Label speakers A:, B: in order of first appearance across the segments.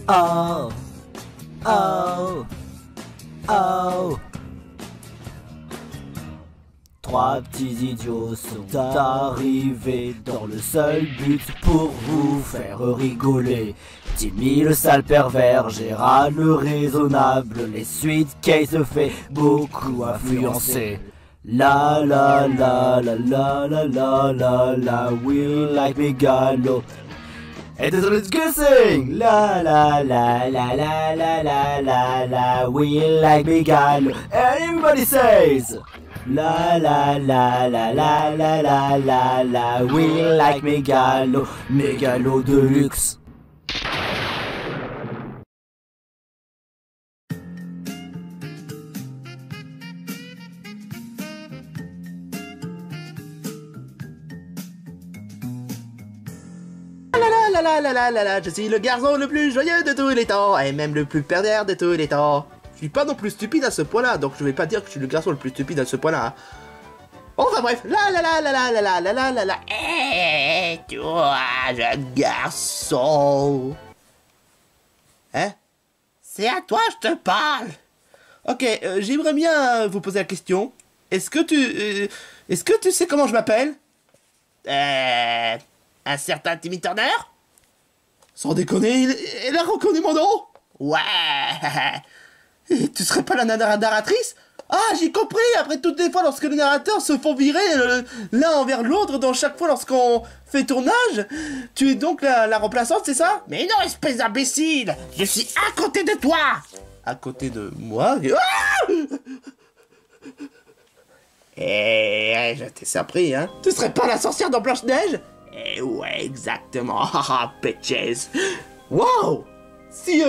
A: Oh, oh, oh. Trois petits idiots sont arrivés dans le seul but pour vous faire rigoler. Timmy le sale pervers, Gérard le raisonnable, les suites Case se fait beaucoup influencer. La la la la la la la la la, we like Megalo. Et let's go sing! La la la la la la la la la, we like Megalo. And everybody says! La la la la la la la la la, we like Megalo, Megalo de luxe.
B: Je suis le garçon le plus joyeux de tous les temps, et même le plus pervers de tous les temps. Je suis pas non plus stupide à ce point-là, donc je vais pas dire que je suis le garçon le plus stupide à ce point-là. Enfin bref, Hé, toi, jeune garçon. Hein? C'est à toi je te parle. Ok, j'aimerais bien vous poser la question. Est-ce que tu sais comment je m'appelle? Un certain Timmy Turner? Sans déconner, il a reconnu mon nom? Ouais. Et tu serais pas la narratrice? Ah, j'ai compris. Après toutes les fois lorsque les narrateurs se font virer l'un envers l'autre dans chaque fois lorsqu'on fait tournage, tu es donc la remplaçante, c'est ça? Mais non, espèce d'imbécile. Je suis à côté de toi. À côté de moi? Ah! Eh, je t'ai surpris, hein? Tu serais pas la sorcière dans Blanche-Neige? Eh ouais, exactement. Haha, bitches. Wow! Si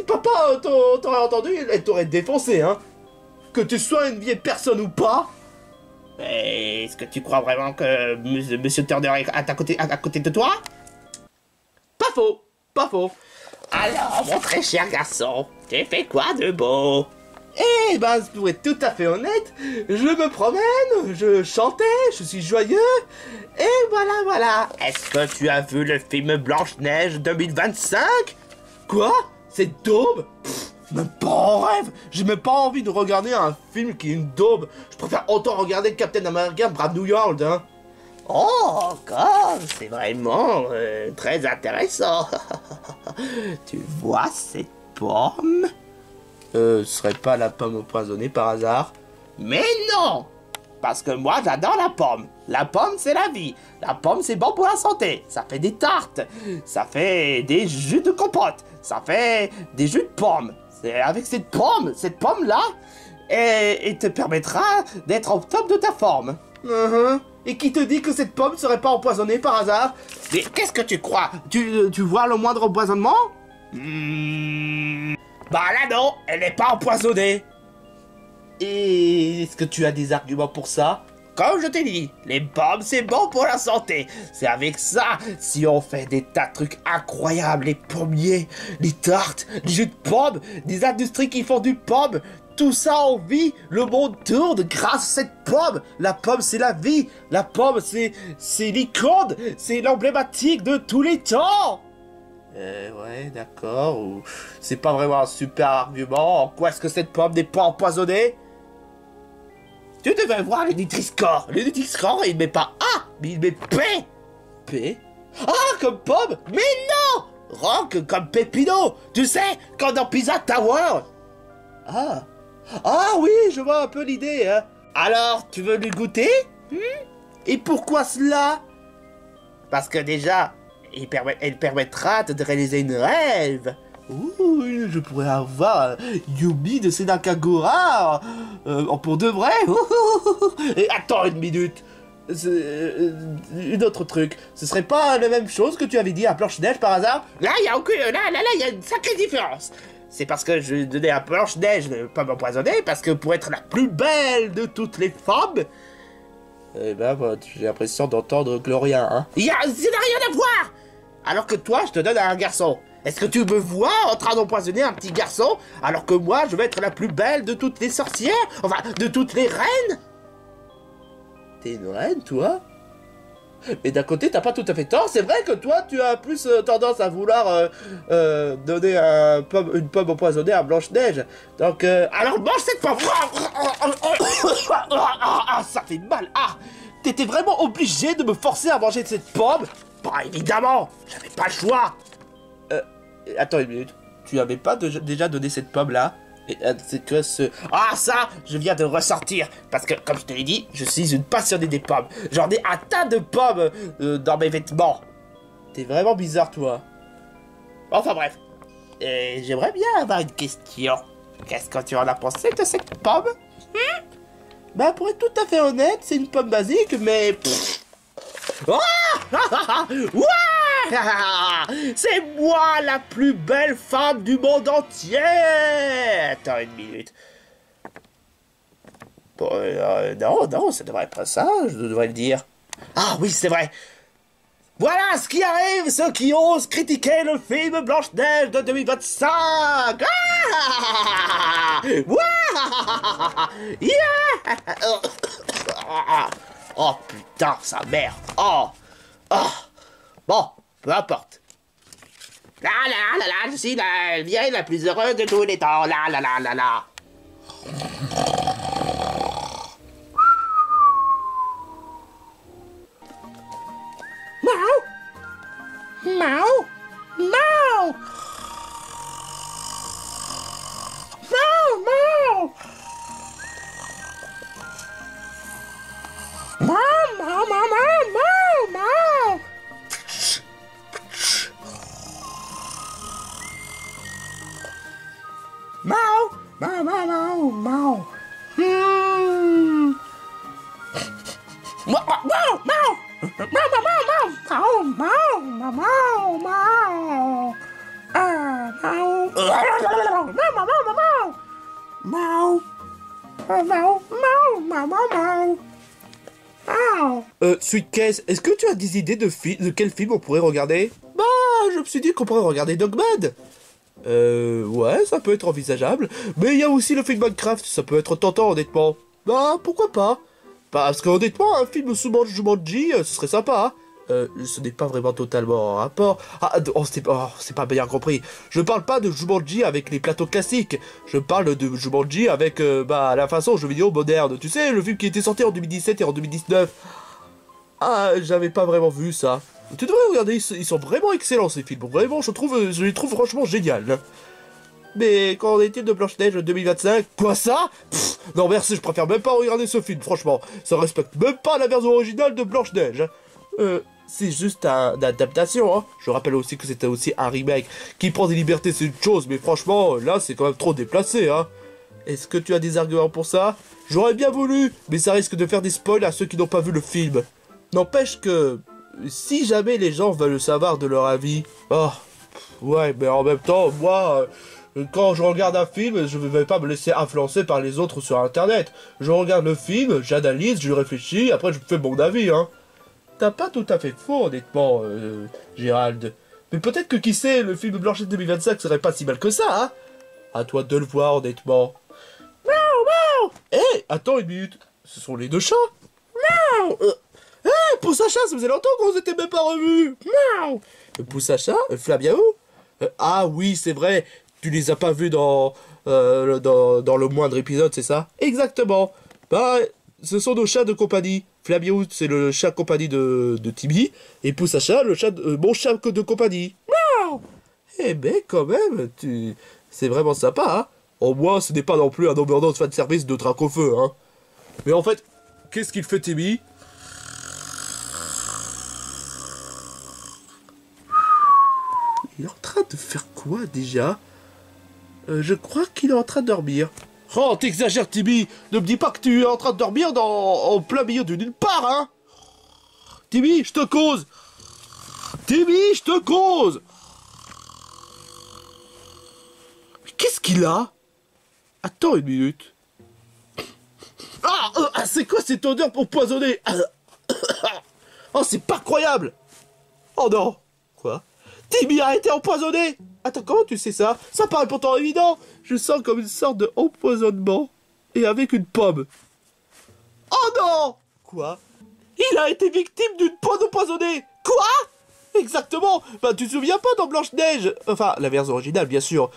B: papa t'aurait entendu, elle t'aurait défoncé, hein? Que tu sois une vieille personne ou pas. Est-ce que tu crois vraiment que Monsieur Turner est à côté de toi? Pas faux, pas faux. Alors, mon très cher garçon, tu fais quoi de beau? Eh ben, pour être tout à fait honnête, je me promène, je chantais, je suis joyeux, et voilà. Est-ce que tu as vu le film Blanche-Neige 2025? Quoi? C'est daube? Même pas en rêve. J'ai même pas envie de regarder un film qui est une daube. Je préfère autant regarder Captain America Brave New World, hein. Oh, encore, c'est vraiment très intéressant. Tu vois cette pomme? Ce serait pas la pomme empoisonnée par hasard? Mais non! Parce que moi j'adore la pomme. La pomme c'est la vie. La pomme c'est bon pour la santé. Ça fait des tartes. Ça fait des jus de compote. Ça fait des jus de pomme. C'est avec cette pomme là, et te permettra d'être au top de ta forme. Et qui te dit que cette pomme serait pas empoisonnée par hasard? Mais qu'est-ce que tu crois? Tu vois le moindre empoisonnement? Bah là non, elle n'est pas empoisonnée. Et est-ce que tu as des arguments pour ça? Comme je t'ai dit, les pommes c'est bon pour la santé. C'est avec ça, si on fait des tas de trucs incroyables, les pommiers, les tartes, les jus de pommes, des industries qui font du pomme, tout ça on vit, le monde tourne grâce à cette pomme. La pomme c'est la vie, la pomme c'est l'icône, c'est l'emblématique de tous les temps. Ouais, d'accord, ou c'est pas vraiment un super argument. En quoi est-ce que cette pomme n'est pas empoisonnée? Tu devais voir le Nutri-Score. Le Nutri-Score, il met pas A, mais il met P. P? Ah, comme pomme? Mais non! Rock comme Pépino. Tu sais, comme dans Pizza Tower. Ah. Ah oui, je vois un peu l'idée, hein. Alors, tu veux lui goûter? Et pourquoi cela? Parce que déjà, elle permettra de réaliser une rêve. Ouh, je pourrais avoir Yubi de Senakagura pour de vrai. Et attends une minute. Une autre truc. Ce serait pas la même chose que tu avais dit à Blanche-Neige par hasard? Là, il y a aucune... Là, il y a une sacrée différence. C'est parce que je donnais à Blanche-Neige de pas m'empoisonner, parce que pour être la plus belle de toutes les femmes... Eh ben, j'ai l'impression d'entendre Gloria, hein. Ça n'a rien à voir. Alors que toi, je te donne à un garçon. Est-ce que tu me vois en train d'empoisonner un petit garçon, alors que moi, je vais être la plus belle de toutes les sorcières? Enfin, de toutes les reines? T'es une reine, toi? Mais d'un côté, t'as pas tout à fait tort. C'est vrai que toi, tu as plus tendance à vouloir donner une pomme empoisonnée à Blanche-Neige. Donc, alors mange cette pomme. Ah, ça fait mal. Ah, t'étais vraiment obligé de me forcer à manger cette pomme? Bah, évidemment, j'avais pas le choix. Attends une minute. Tu avais pas déjà donné cette pomme-là? C'est que ce... Ah, ça, je viens de ressortir. Parce que, comme je te l'ai dit, je suis une passionnée des pommes. J'en ai un tas de pommes dans mes vêtements. T'es vraiment bizarre, toi. Enfin, bref. J'aimerais bien avoir une question. Qu'est-ce que tu en as pensé de cette pomme? Bah, pour être tout à fait honnête, c'est une pomme basique, mais... Ouais! C'est moi la plus belle femme du monde entier! Attends une minute. Bon, non, ça devrait être ça, je devrais le dire. Ah oui, c'est vrai. Voilà ce qui arrive, ceux qui osent critiquer le film Blanche-Neige de 2025! Ah! Ouah! Yeah! Oh putain, sa mère! Oh! Oh! Bon, peu importe. La la la la, je suis la vieille la plus heureuse de tous les temps. La la la la la. Miaou! Miaou! Miaou! Miaou! Miaou! Miaou! Miaou! Miaou! Miaou! Miaou! Mau, mau, mau, mau, mau. Mau, mau, mau. Mau, mau, mau, mau. Mau, mau, mau, mau. Ah, mau. Mau, mau, mau, mau. Mau. Mau, mau, mau, mau, mau. Sweetcase, est-ce que tu as des idées de quel film on pourrait regarder? Bah, je me suis dit qu'on pourrait regarder Dogman. Ouais, ça peut être envisageable. Mais il y a aussi le film Minecraft, ça peut être tentant, honnêtement. Bah, pourquoi pas? Parce qu'honnêtement, un film sous Jumanji, ce serait sympa, hein. Ce n'est pas vraiment totalement en rapport. Ah, c'est pas bien compris. Je parle pas de Jumanji avec les plateaux classiques. Je parle de Jumanji avec, la façon jeu vidéo moderne. Tu sais, le film qui était sorti en 2017 et en 2019. Ah, j'avais pas vraiment vu ça. Tu devrais regarder, ils sont vraiment excellents ces films. Vraiment, je les trouve franchement génial. Mais qu'en est-il de Blanche-Neige 2025? Quoi ça? Pff, non merci, je préfère même pas regarder ce film, franchement. Ça respecte même pas la version originale de Blanche-Neige. C'est juste une adaptation, hein. Je rappelle aussi que c'était aussi un remake. Qui prend des libertés, c'est une chose, mais franchement, là, c'est quand même trop déplacé, hein. Est-ce que tu as des arguments pour ça? J'aurais bien voulu, mais ça risque de faire des spoils à ceux qui n'ont pas vu le film. N'empêche que... si jamais les gens veulent savoir de leur avis... Oh, ouais, mais en même temps, moi... quand je regarde un film, je ne vais pas me laisser influencer par les autres sur internet. Je regarde le film, j'analyse, je réfléchis, après je fais mon avis, hein. T'as pas tout à fait faux, honnêtement, Gérald. Mais peut-être que, qui sait, le film Blanche-Neige 2025 serait pas si mal que ça, hein. À toi de le voir, honnêtement. Miaou, miaou. Hé, attends une minute. Ce sont les deux chats. Miaou. Hé, Poussacha, ça faisait longtemps qu'on s'était même pas revus. Miaou. Poussacha, Flabiaou. Ah oui, c'est vrai. Tu les as pas vus dans le moindre épisode, c'est ça? Exactement. Bah, ce sont nos chats de compagnie. Flabiaou, c'est le chat de compagnie de Timmy. Et Poussacha, le chat mon chat de compagnie. Miaou. Eh ben, quand même, c'est vraiment sympa, hein. Au moins, ce n'est pas non plus un overdose fan service de trac au feu, hein. Mais en fait, qu'est-ce qu'il fait, Timmy? Il est en train de faire quoi, déjà? Je crois qu'il est en train de dormir. Oh, t'exagères, Timmy. Ne me dis pas que tu es en train de dormir en plein milieu de nulle part, hein. Timmy, je te cause. Timmy, je te cause. Qu'est-ce qu'il a? Attends une minute. Ah, c'est quoi cette odeur empoisonnée? Oh, c'est pas croyable. Oh non. Quoi? Timmy a été empoisonné. Attends, comment tu sais ça? Ça paraît pourtant évident. Je sens comme une sorte de empoisonnement. Et avec une pomme. Oh non! Quoi?
C: Il a été victime d'une pomme empoisonnée. Quoi? Exactement. Bah, tu te souviens pas dans Blanche-Neige? Enfin, la version originale, bien sûr.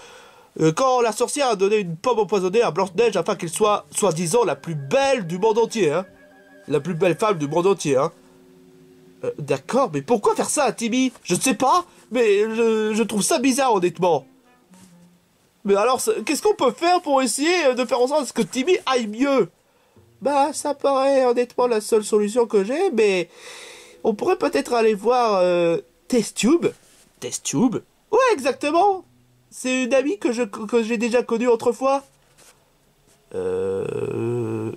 C: Quand la sorcière a donné une pomme empoisonnée à Blanche-Neige afin qu'elle soit, soi-disant, la plus belle du monde entier, hein. La plus belle femme du monde entier, hein. D'accord, mais pourquoi faire ça à Timmy? Je ne sais pas, mais je trouve ça bizarre, honnêtement. Mais alors, qu'est-ce qu'on peut faire pour essayer de faire en sorte que Timmy aille mieux? Bah, ça paraît honnêtement la seule solution que j'ai, mais on pourrait peut-être aller voir Test-Tube. Test-Tube? Ouais, exactement. C'est une amie que j'ai déjà connue autrefois. Moi,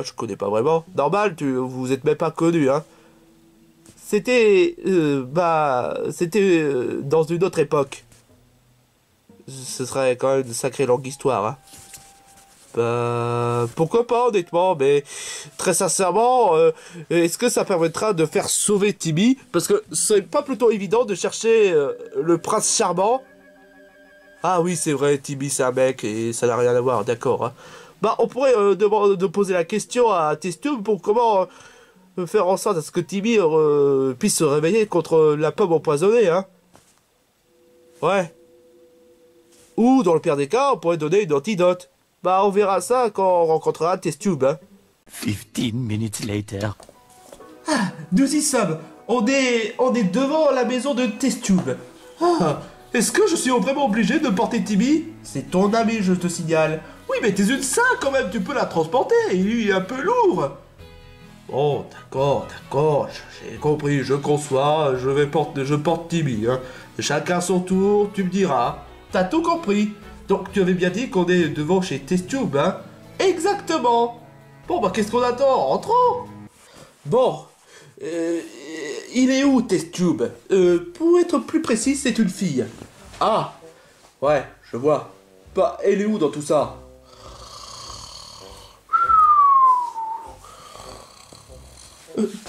C: je connais pas vraiment. Normal, vous êtes même pas connus, hein. C'était dans une autre époque. Ce serait quand même une sacrée longue histoire, hein. Bah, pourquoi pas, honnêtement, mais très sincèrement, est-ce que ça permettra de faire sauver Timmy? Parce que c'est pas plutôt évident de chercher le prince charmant. Ah oui, c'est vrai, Timmy c'est un mec et ça n'a rien à voir, d'accord, hein. Bah, on pourrait de poser la question à Testube pour comment faire en sorte à ce que Timmy puisse se réveiller contre la pomme empoisonnée, hein. Ouais. Ou, dans le pire des cas, on pourrait donner une antidote. Bah, on verra ça quand on rencontrera Testube, hein.
A: 15 minutes later.
C: Nous y sommes. On est devant la maison de Testube. Ah, est-ce que je suis vraiment obligé de porter Timmy? C'est ton ami, je te signale. Oui, mais t'es une sainte quand même, tu peux la transporter, il est un peu lourd. Oh, d'accord, j'ai compris, je conçois, je porte Timmy, hein. Chacun son tour, tu me diras. T'as tout compris. Donc tu avais bien dit qu'on est devant chez Testube, hein? Exactement. Bon, bah qu'est-ce qu'on attend? Entrons. Bon, il est où Testube? Pour être plus précis, c'est une fille. Ah, ouais, je vois. Bah, elle est où dans tout ça?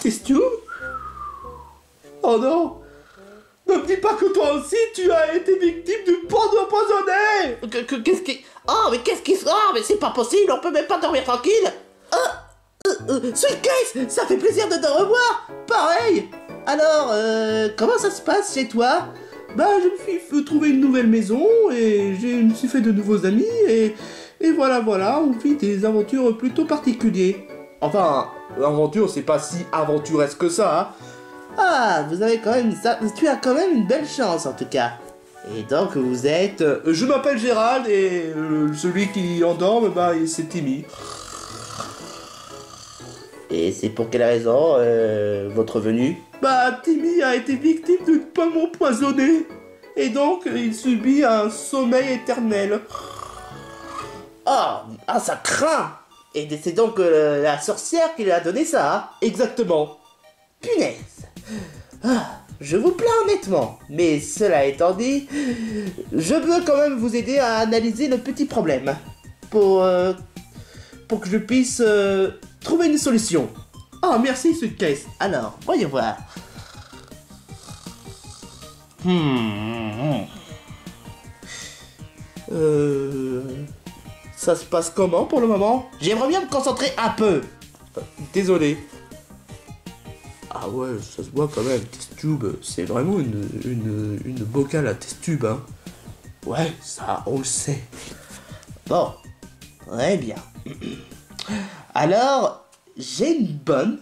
C: Testube? Oh non! Ne me dis pas que toi aussi tu as été victime d'une pomme empoisonnée!
B: Qu'est-ce qui... Oh, mais qu'est-ce qui se... Oh, mais c'est pas possible, on peut même pas dormir tranquille. Sweet Case, ça fait plaisir de te revoir. Pareil. Alors, comment ça se passe chez toi?
C: Bah, je me suis trouvé une nouvelle maison et je me suis fait de nouveaux amis et voilà, on vit des aventures plutôt particulières. Enfin, l'aventure c'est pas si aventuresque que ça, hein.
B: Ah, vous avez quand même ça... Tu as quand même une belle chance, en tout cas. Et donc, vous êtes...
C: Je m'appelle Gérald et celui qui endorme, bah, c'est Timmy.
B: Et c'est pour quelle raison, votre venue?
C: Bah, Timmy a été victime d'une pomme empoisonnée. Et donc, il subit un sommeil éternel.
B: Ah, ça craint. Et c'est donc la sorcière qui lui a donné ça, hein?
C: Exactement.
B: Punaise. Ah, je vous plains honnêtement, mais cela étant dit, je veux quand même vous aider à analyser le petit problème pour que je puisse trouver une solution.
C: Ah, merci, Suitcase.
B: Alors, voyons voir.
C: Ça se passe comment pour le moment?
B: J'aimerais bien me concentrer un peu.
C: Désolé. Ah ouais, ça se voit quand même, Testube, c'est vraiment une bocale à Testube, hein. Ouais, ça, on le sait.
B: Bon, très bien. Alors, j'ai une bonne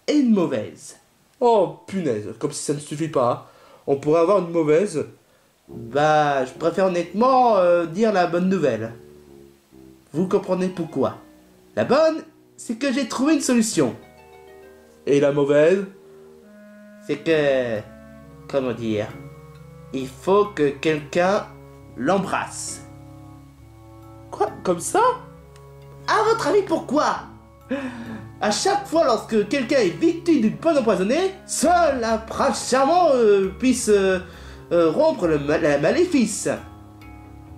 B: et une mauvaise.
C: Oh, punaise, comme si ça ne suffit pas. On pourrait avoir une mauvaise.
B: Bah, je préfère honnêtement dire la bonne nouvelle. Vous comprenez pourquoi. La bonne, c'est que j'ai trouvé une solution.
C: Et la mauvaise?
B: C'est que... Comment dire? Il faut que quelqu'un l'embrasse.
C: Quoi? Comme ça?
B: À votre avis, pourquoi? À chaque fois lorsque quelqu'un est victime d'une pomme empoisonnée, seul un prince charmant puisse rompre la maléfice.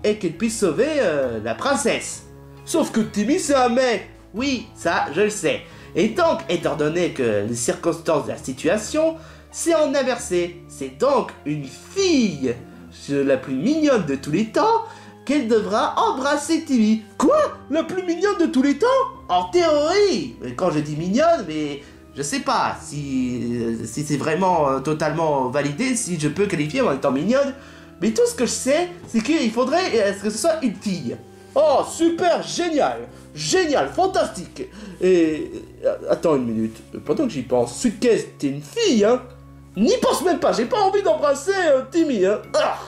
B: Et qu'il puisse sauver la princesse.
C: Sauf que Timmy, c'est un mec.
B: Oui, ça, je le sais. Et donc, étant donné que les circonstances de la situation, c'est en inversé. C'est donc une fille, la plus mignonne de tous les temps, qu'elle devra embrasser Timmy.
C: Quoi? La plus mignonne de tous les temps?
B: En théorie. Mais quand je dis mignonne, mais je sais pas si c'est vraiment totalement validé, si je peux qualifier en étant mignonne. Mais tout ce que je sais, c'est qu'il faudrait que ce soit une fille.
C: Oh, super, génial! Génial, fantastique! Et... attends une minute, pendant que j'y pense, Suitcase, t'es une fille, hein? N'y pense même pas, j'ai pas envie d'embrasser Timmy, hein? Ah,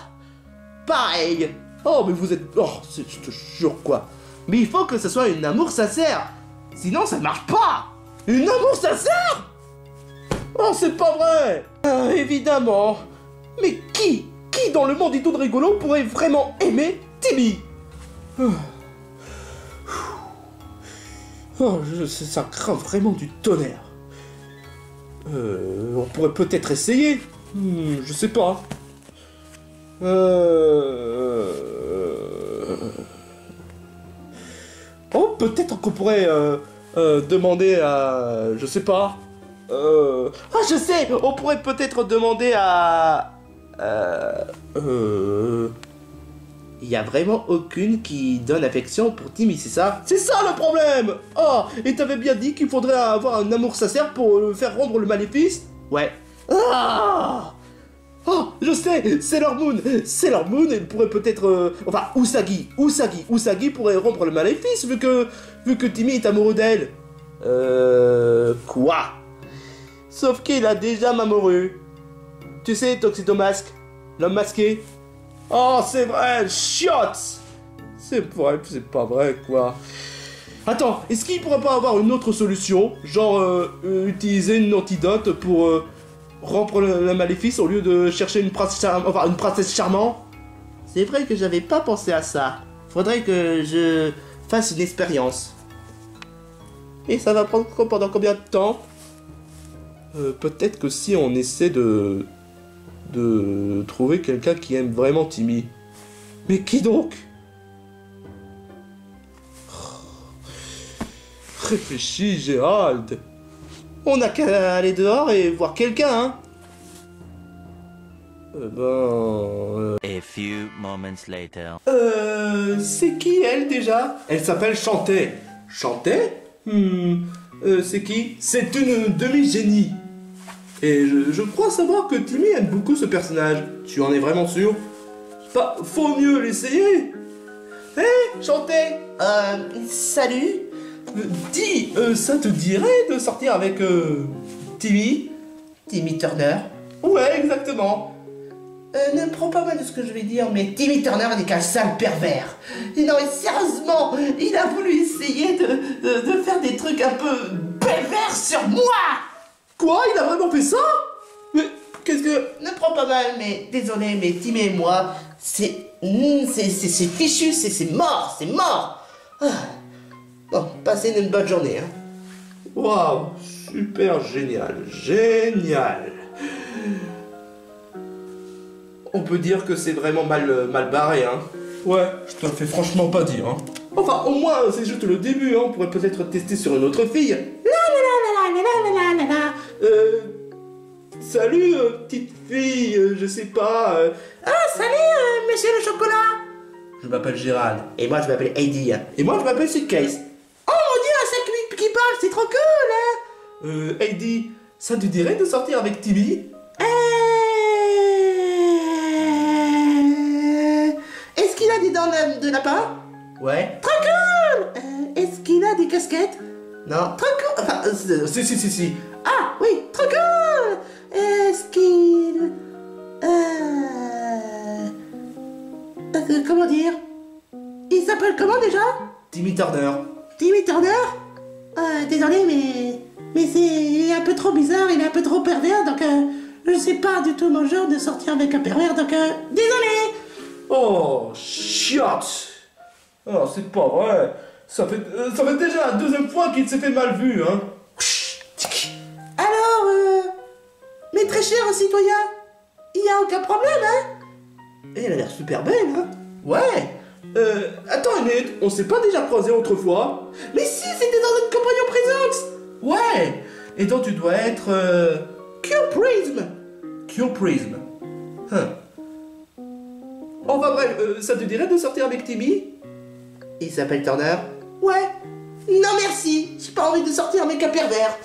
B: Pareil.
C: oh, mais vous êtes... oh, je te jure, quoi.
B: Mais il faut que ce soit une amour sincère. Sinon, ça ne marche pas.
C: Une amour sincère? Oh, c'est pas vrai!
B: Évidemment.
C: Mais qui dans le monde idiot de rigolo pourrait vraiment aimer Timmy? Oh, ça craint vraiment du tonnerre. On pourrait peut-être essayer. Je sais pas. Oh, peut-être qu'on pourrait demander à... je sais pas.
B: Ah, je sais. On pourrait peut-être demander à... Il y a vraiment aucune qui donne affection pour Timmy, c'est ça?
C: C'est ça le problème! Oh, et t'avais bien dit qu'il faudrait avoir un amour sincère pour faire rendre le maléfice?
B: Ouais.
C: Ah! Oh, je sais, Sailor Moon! Sailor Moon, elle pourrait peut-être... enfin, Usagi pourrait rompre le maléfice vu que Timmy est amoureux d'elle.
B: Quoi?
C: Sauf qu'il a déjà amoureux. Tu sais, Toxidomask, l'homme masqué. Oh, c'est vrai, chiotte! C'est pas vrai, quoi. Attends, est-ce qu'il pourrait pas avoir une autre solution? Genre, utiliser une antidote pour rompre le maléfice au lieu de chercher une princesse charmante?
B: C'est vrai que j'avais pas pensé à ça. Faudrait que je fasse une expérience.
C: Et ça va prendre pendant combien de temps? Peut-être que si on essaie de trouver quelqu'un qui aime vraiment Timmy. Mais qui donc? Réfléchis, Gérald. On n'a qu'à aller dehors et voir quelqu'un, hein.
A: A few moments later.
C: C'est qui elle déjà? Elle s'appelle Chanté. Chanté? C'est qui? C'est une demi-génie. Et je crois savoir que Timmy aime beaucoup ce personnage. Tu en es vraiment sûr? Bah, faut mieux l'essayer. Hé, Chanté!
B: Salut.
C: Dis, ça te dirait de sortir avec Timmy?
B: Timmy Turner.
C: Ouais, exactement.
B: Ne prends pas mal de ce que je vais dire, mais Timmy Turner n'est qu'un sale pervers. Et non, mais sérieusement, il a voulu essayer de faire des trucs un peu pervers sur moi.
C: Quoi? Il a vraiment fait ça? Mais qu'est-ce que...
B: Ne prends pas mal, mais désolé, mais Timmy et moi, c'est fichu, c'est mort, c'est mort. Ah. Bon, passez une bonne journée, hein.
C: Waouh, super génial, génial. On peut dire que c'est vraiment mal barré, hein. Ouais, je te le fais franchement pas dire, hein. Enfin, au moins, c'est juste le début, hein. On pourrait peut-être tester sur une autre fille. Salut, petite fille, je sais pas.
B: Ah, salut, monsieur le chocolat.
C: Je m'appelle Gérald.
B: Et moi, je m'appelle Heidi.
C: Et moi, je m'appelle Suitcase.
B: Oh mon dieu, c'est qui parle, c'est trop cool, hein.
C: Heidi, ça te dirait de sortir avec Timmy?
B: Est-ce qu'il a des dents de lapin?
C: Ouais.
B: Trop cool. Est-ce qu'il a des casquettes?
C: Non.
B: Trop cool. Enfin,
C: Si.
B: ah, oui, trop cool. Est-ce qu'il... comment dire? Il s'appelle comment déjà?
C: Timmy Turner.
B: Timmy Turner? Désolé, mais il est un peu trop bizarre, il est un peu trop pervers, donc je sais pas du tout mon genre de sortir avec un pervers, donc désolé.
C: Oh, chiotte. Oh, c'est pas vrai. Ça fait déjà la deuxième fois qu'il s'est fait mal vu, hein.
B: Alors, mes très chers citoyens, il y a aucun problème, hein?
C: Et elle a l'air super belle, hein. Ouais. Attends une minute, on s'est pas déjà croisés autrefois?
B: Mais si, c'était dans notre compagnon présence.
C: Ouais. Et donc tu dois être...
B: Cure Prism.
C: Cure Prism. Enfin bref, ça te dirait de sortir avec Timmy? Il s'appelle Turner?
B: Ouais. Non merci, j'ai pas envie de sortir avec un pervers.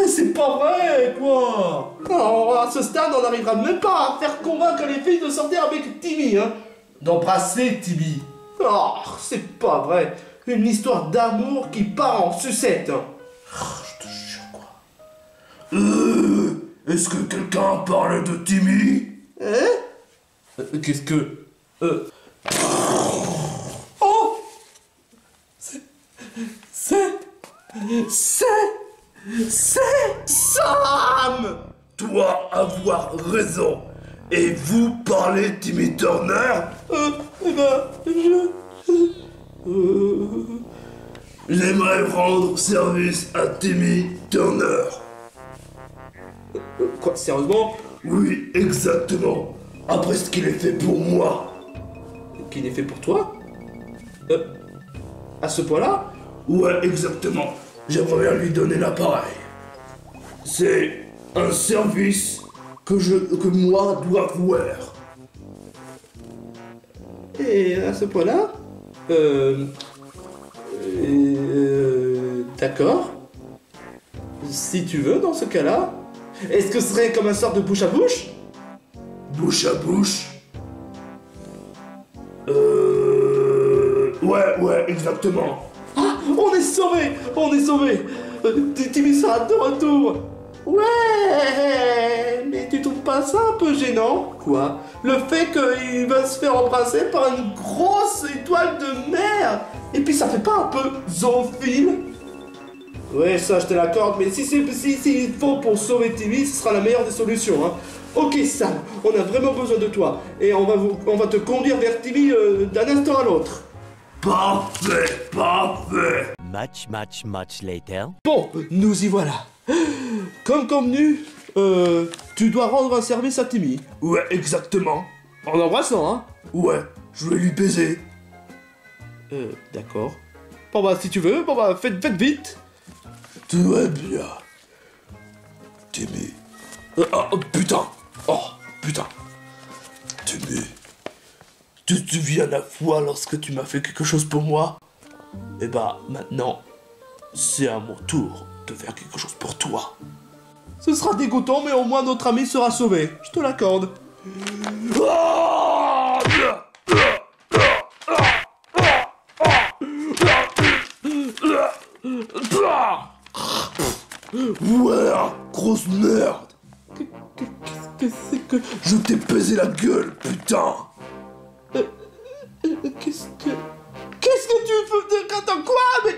C: C'est pas vrai, quoi! Oh, à ce stade, on n'arrivera même pas à faire convaincre les filles de sortir avec Timmy, hein! D'embrasser Timmy! Oh, c'est pas vrai! Une histoire d'amour qui part en sucette! Hein. Oh, je te jure, quoi! Est-ce que quelqu'un parle de Timmy? Hein? Qu'est-ce que... Oh! C'est Sam! Dois avoir raison. Et vous parlez Timmy Turner? J'aimerais rendre service à Timmy Turner. Quoi, sérieusement? Oui, exactement. Après ce qu'il a fait pour moi. Qu'il ait fait pour toi? À ce point-là? Ouais, exactement. J'aimerais bien lui donner l'appareil. C'est un service que moi dois voir. Et à ce point-là, d'accord. Si tu veux, dans ce cas-là, est-ce que ce serait comme un sort de bouche à bouche? Bouche à bouche? Ouais, exactement. Ah, on est sauvés! On est sauvés! Timmy sera de retour! Ouais! Mais tu trouves pas ça un peu gênant? Quoi? Le fait qu'il va se faire embrasser par une grosse étoile de mer! Et puis ça fait pas un peu zoophile? Ouais, ça je te l'accorde, mais si il faut pour sauver Timmy, ce sera la meilleure des solutions, hein. Ok Sam, on a vraiment besoin de toi, et on va te conduire vers Timmy d'un instant à l'autre. Parfait, parfait.
A: Much later.
C: Bon, nous y voilà. Comme convenu, tu dois rendre un service à Timmy. Ouais, exactement. En embrassant, hein. Ouais, je vais lui baiser. D'accord. Bon bah, si tu veux, bon bah, faites vite. Très bien. Timmy. Oh, putain. Oh, putain. Timmy. Tu te souviens la fois lorsque tu m'as fait quelque chose pour moi? Eh bah, maintenant, c'est à mon tour de faire quelque chose pour toi. Ce sera dégoûtant, mais au moins notre ami sera sauvé. Je te l'accorde. Ouais, grosse merde. Qu'est-ce que c'est que... Je t'ai baisé la gueule, putain. Qu'est-ce que tu fais? Attends, quoi? Mais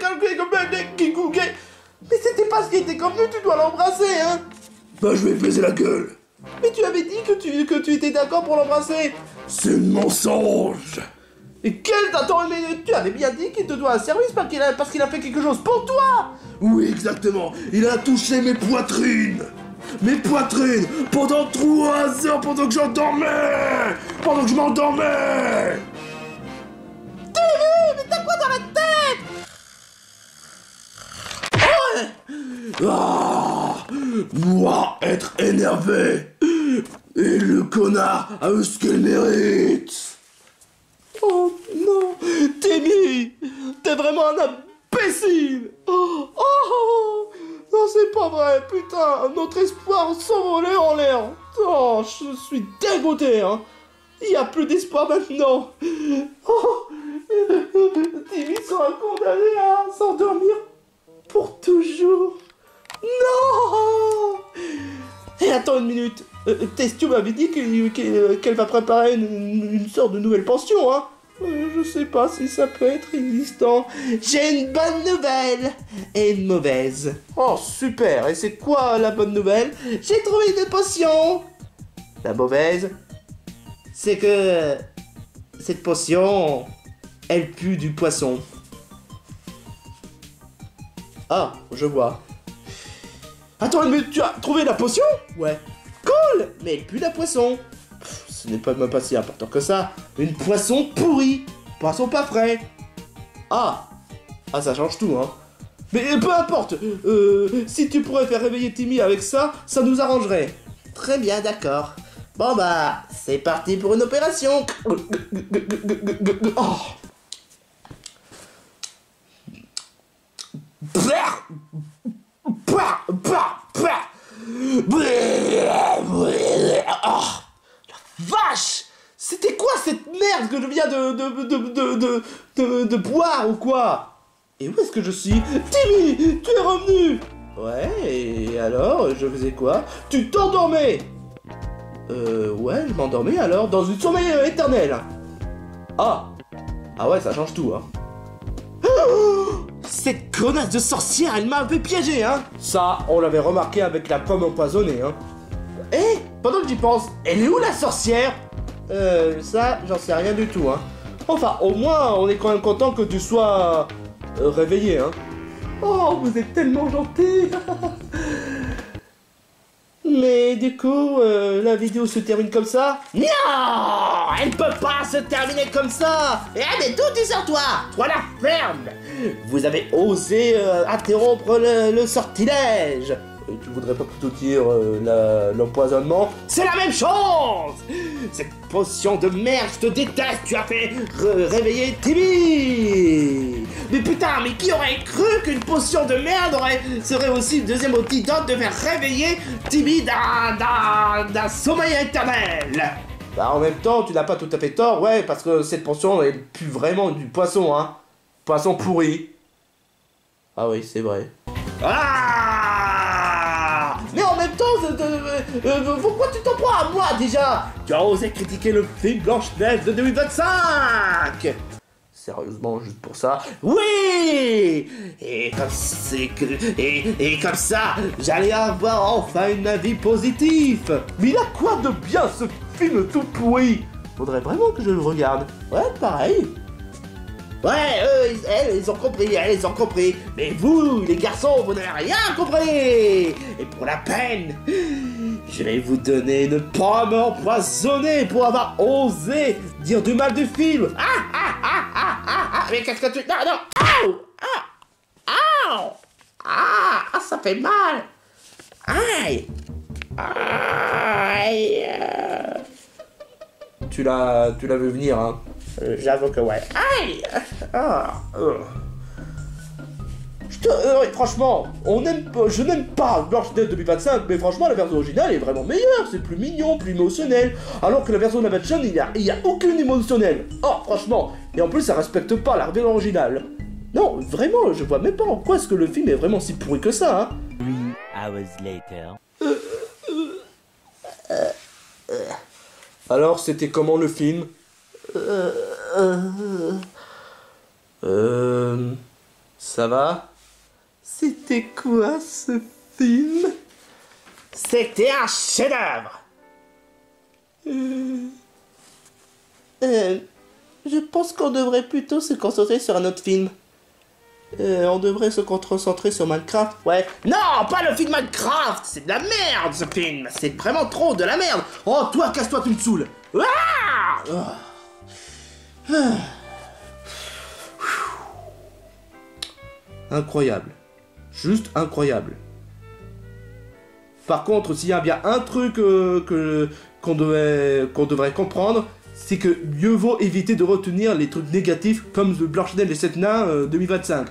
C: mais c'était pas ce qui était convenu, tu dois l'embrasser, hein? Bah, je vais baiser la gueule. Mais tu avais dit que tu étais d'accord pour l'embrasser. C'est un mensonge. Et attends, mais tu avais bien dit qu'il te doit un service parce qu'il a fait quelque chose pour toi. Oui, exactement. Il a touché mes poitrines. Mes poitrines pendant 3 heures pendant que j'endormais. Pendant que je m'endormais. Mais t'as quoi dans la tête? Ah, moi, être énervé. Et le connard a eu ce qu'il mérite. Oh non, Timmy, t'es vraiment un imbécile. Oh, non, c'est pas vrai, putain, notre espoir s'envolait en l'air. Oh, je suis dégoûté, hein. Il n'y a plus d'espoir maintenant. Oh, Timmy sera condamné à s'endormir pour toujours. Non. Et attends une minute. Testio m'avait dit qu'elle va préparer une sorte de nouvelle pension, hein. Je sais pas si ça peut être existant. J'ai une bonne nouvelle et une mauvaise. Oh, super. Et c'est quoi la bonne nouvelle? J'ai trouvé une potion. La mauvaise, c'est que cette potion, elle pue du poisson. Ah, je vois. Attends, mais tu as trouvé la potion? Ouais. Cool. Mais elle pue la poisson. Ce n'est pas même pas si important que ça. Une poisson pourrie. Poisson pas frais. Ah, ça change tout, hein. Mais peu importe. Si tu pourrais faire réveiller Timmy avec ça, ça nous arrangerait. Très bien, d'accord.
B: Bon bah, c'est parti pour une opération. Oh. Oh. Vache! C'était quoi cette merde que je viens de boire ou quoi? Et où est-ce que je suis? Timmy, tu es revenu! Ouais, et alors, je faisais quoi? Tu t'endormais! Ouais, je m'endormais alors, dans une sommeil éternelle. Ah! Ah ouais, ça change tout, hein. Oh, cette connasse de sorcière, elle m'a un peu piégé, hein. Ça, on l'avait remarqué avec la pomme empoisonnée, hein. Eh, pendant que j'y pense, elle est où la sorcière? Ça, j'en sais rien du tout, hein. Enfin, au moins, on est quand même content que tu sois réveillé, hein. Oh, vous êtes tellement gentil. Mais du coup, la vidéo se termine comme ça? Non, elle peut pas se terminer comme ça. Eh, mais d'où tu sors toi? Toi la ferme. Vous avez osé interrompre le sortilège. Et tu voudrais pas plutôt dire l'empoisonnement? C'est la même chose. Cette potion de merde, je te déteste. Tu as fait réveiller Timmy. Mais putain, mais qui aurait cru qu'une potion de merde serait aussi le deuxième antidote de faire réveiller Timmy d'un sommeil éternel? Bah, en même temps, tu n'as pas tout à fait tort, ouais, parce que cette potion, elle pue vraiment du poisson, hein. Poisson pourri. Ah oui, c'est vrai. Ah! Mais en même temps, pourquoi tu t'en prends à moi déjà? Tu as osé critiquer le film Blanche-Neige de 2025! Sérieusement, juste pour ça? Oui! Et comme ça, j'allais avoir enfin un avis positif! Mais il a quoi de bien ce film tout pourri? Faudrait vraiment que je le regarde. Ouais, pareil. Ouais, eux, ils ont compris, ils ont compris. Mais vous, les garçons, vous n'avez rien compris. Et pour la peine, je vais vous donner une pomme empoisonnée pour avoir osé dire du mal du film. Mais qu'est-ce que tu... Non, non. Ça fait mal. Aïe. Aïe. Tu l'as vu venir, hein. J'avoue que ouais. Aïe. Franchement, je n'aime pas Blanche-Neige 2025, mais franchement, la version originale est vraiment meilleure. C'est plus mignon, plus émotionnel. Alors que la version de la version, il y a aucune émotionnelle. Oh, franchement. Et en plus, ça respecte pas la version originale. Non, vraiment, je vois même pas en quoi est-ce que le film est vraiment si pourri que ça, hein.
A: 3 hours later.
B: Alors, c'était comment le film? Ça va? C'était quoi ce film? C'était un chef-d'œuvre. Je pense qu'on devrait plutôt se concentrer sur un autre film. On devrait se concentrer sur Minecraft. Ouais. Non, pas le film Minecraft. C'est de la merde ce film. C'est vraiment trop de la merde. Oh, toi, casse-toi, tu me saoules. Ah! Incroyable. Juste incroyable. Par contre, s'il y a bien un truc qu'on devrait comprendre, c'est que mieux vaut éviter de retenir les trucs négatifs comme The Blanche-Neige et les 7 nains 2025.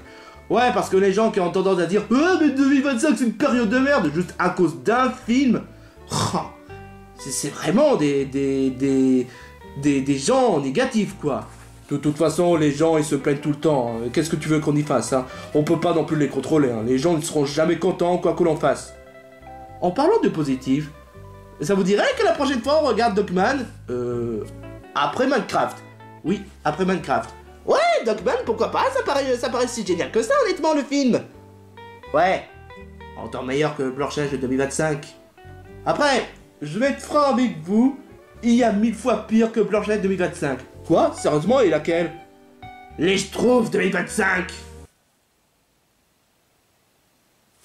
B: Ouais, parce que les gens qui ont tendance à dire « Ah, mais 2025 c'est une période de merde !» juste à cause d'un film. C'est vraiment des gens négatifs, quoi. De toute façon, les gens, ils se plaignent tout le temps. Qu'est-ce que tu veux qu'on y fasse, hein? On peut pas non plus les contrôler, hein. Les gens ne seront jamais contents, quoi que l'on fasse. En parlant de positif, ça vous dirait que la prochaine fois, on regarde Dogman après Minecraft? Oui, après Minecraft. Ouais, Dogman, pourquoi pas? Ça paraît si génial que ça, honnêtement, le film. Ouais, encore meilleur que Blanche-Neige de 2025. Après, je vais être franc avec vous, il y a 1000 fois pire que Blanche-Neige 2025. Quoi? Sérieusement, et laquelle? Les Schtroumpfs 2025.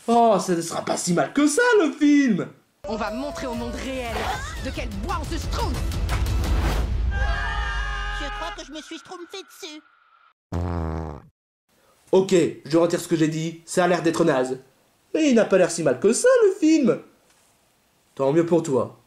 B: Oh, ça ne sera pas si mal que ça, le film.
D: On va montrer au monde réel de quel bois on se schtroumpf.
E: Je crois que je me suis schtroumpfé dessus.
B: Ok, je retire ce que j'ai dit, ça a l'air d'être naze. Mais il n'a pas l'air si mal que ça, le film. Tant mieux pour toi.